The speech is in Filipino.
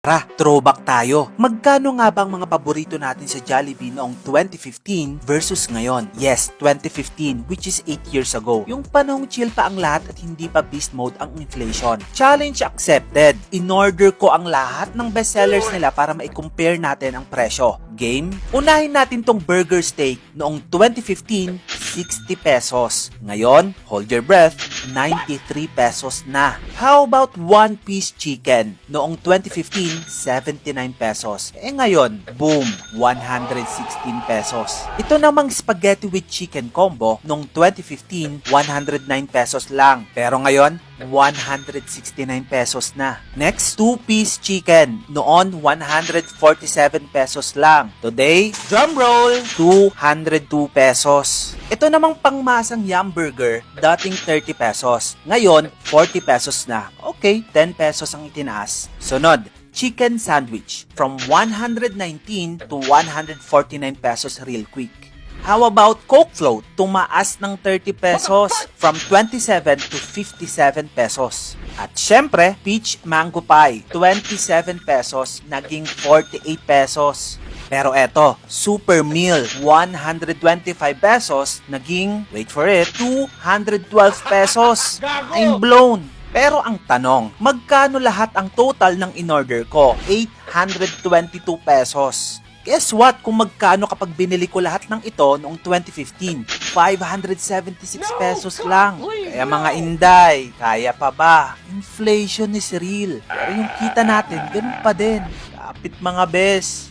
Tara, throwback tayo. Magkano nga ba ang mga paborito natin sa Jollibee noong 2015 versus ngayon? Yes, 2015, which is 8 years ago. Yung panahong chill pa ang lahat at hindi pa beast mode ang inflation. Challenge accepted. In-order ko ang lahat ng bestsellers nila para ma-compare natin ang presyo. Game? Unahin natin tong burger steak noong 2015, 60 pesos. Ngayon, hold your breath, 93 pesos na. How about one piece chicken? Noong 2015, 79 pesos. Ngayon, boom, 116 pesos. Ito namang spaghetti with chicken combo, noong 2015, 109 pesos lang. Pero ngayon, 169 pesos na. Next, two-piece chicken. Noon, 147 pesos lang. Today, drum roll, 202 pesos. Ito namang pangmasang yum burger, dating 30 pesos. Ngayon, 40 pesos na. Okay, 10 pesos ang itinaas. Sunod, chicken sandwich from 119 to 149 pesos real quick. How about Coke Float? Tumaas ng 30 pesos from 27 to 57 pesos. At syempre, peach mango pie, 27 pesos naging 48 pesos. Pero eto, super meal, 125 pesos naging, wait for it, 212 pesos. I'm blown. Pero ang tanong, magkano lahat ang total ng in-order ko? 822 pesos. Guess what kung magkano kapag binili ko lahat ng ito noong 2015? 576 pesos lang. Kaya mga inday, kaya pa ba? Inflation is real. Pero yung kita natin, ganun pa din. Kapit mga bes.